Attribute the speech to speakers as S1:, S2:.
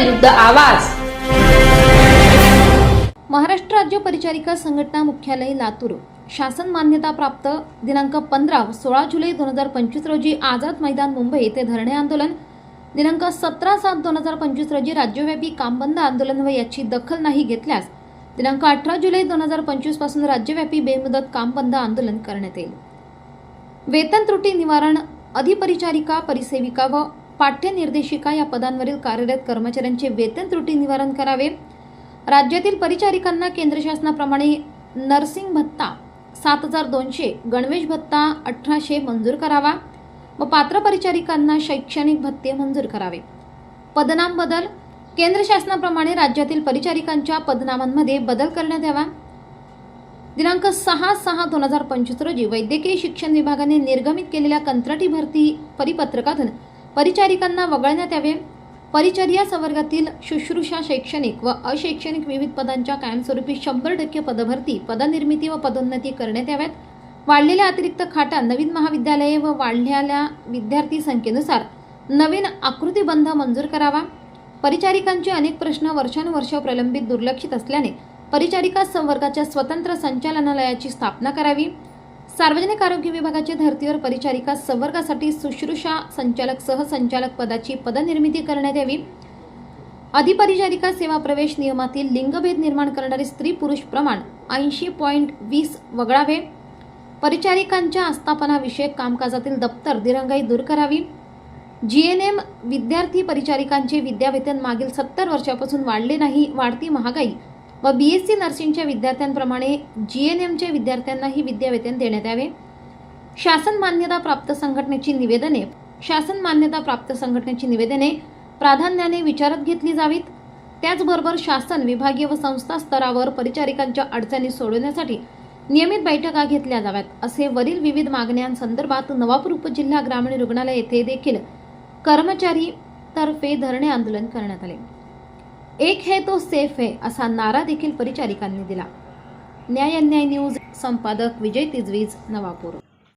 S1: विरुद्ध आवाज।
S2: महाराष्ट्र राज्य परिचारिका संघटना मुख्यालय लातूर शासन मान्यता प्राप्त दिनांक 15-16 जुलै 2025 रोजी आझाद मैदान मुंबई येथे धरणे आंदोलन, दिनांक 17/7/2025 रोजी राज्यव्यापी काम बंद आंदोलन व याची दखल नाही घेतल्यास दिनांक 18 जुलै 2025 पासून राज्यव्यापी बेमुदत काम बंद आंदोलन करण्यात येईल। वेतन त्रुटी निवारण अधिपरिचारिका, परिसेविका व पाठ्य निर्देशिका या पदांवरील कार्यरत कर्मचाऱ्यांचे वेतन त्रुटी निवारण करावे। राज्यातील परिचारिकांना केंद्र शासनाप्रमाणे नर्सिंग भत्ता 7,200, गणवेश भत्ता 1,800 मंजूर करावा व पात्र परिचारिकांना शैक्षणिक भत्ते मंजूर करावे। पदनाम बदल केंद्र शासनाप्रमाणे राज्यातील परिचारिकांच्या पदनामांमध्ये बदल करण्यात यावा। दिनांक 6/6/2025 रोजी वैद्यकीय शिक्षण विभागाने निर्गमित केलेल्या कंत्राटी भरती परिपत्रकातून परिचारिकांना वगळण्यात यावे। परिचर्या संवर्गातील शुश्रूषा, शैक्षणिक व अशैक्षणिक विविध पदांच्या कायमस्वरूपी 100% पदभरती, पदनिर्मिती व पदोन्नती करण्यात याव्यात। वाढलेल्या अतिरिक्त खाटा नवीन महाविद्यालये व वाढलेल्या विद्यार्थी संख्येनुसार नवीन आकृतीबंध मंजूर करावा। परिचारिकांचे अनेक प्रश्न वर्षानुवर्ष प्रलंबित दुर्लक्षित असल्याने परिचारिका संवर्गाच्या स्वतंत्र संचालनालयाची स्थापना करावी। सार्वजनिक आरोग्य विभागाच्या धर्तीवर परिचारिका संवर्गासाठी शुश्रूषा संचालक, सहसंचालक पदाची पदनिर्मिती करण्यात यावी। अधिपरिचारिका सेवा प्रवेश नियमातील लिंगभेद निर्माण करणारे स्त्री पुरुष प्रमाण 80.20 वगळावे। परिचारिकांच्या आस्थापनाविषयक कामकाजातील दप्तर दिरंगाई दूर करावी। जीएनएम विद्यार्थी परिचारिकांचे विद्यावेतन मागील 70 वर्षापासून वाढले नाही। वाढती महागाई व बीएससी नर्सिंगच्या विद्यार्थ्यांप्रमाणे जीएनएमच्या विद्यार्थ्यांनाही विद्यावेतन देण्यात यावे। शासन मान्यता प्राप्त संघटनेची निवेदने प्राधान्याने विचारात घेतली जावीत। त्याचबरोबर शासन, विभागीय व संस्था स्तरावर परिचारिकांच्या अडचणी सोडवण्यासाठी नियमित बैठका घेतल्या जाव्यात, असे वरील विविध मागण्यांसंदर्भात नवापूर उपजिल्हा ग्रामीण रुग्णालय येथे देखील कर्मचारी तर्फे धरणे आंदोलन करण्यात आले। एक है तो सेफ है असा नारा देखील परिचारिकांनी दिला। न्याय अन्याय न्यूज संपादक विजय तिजवीज, नवापूर।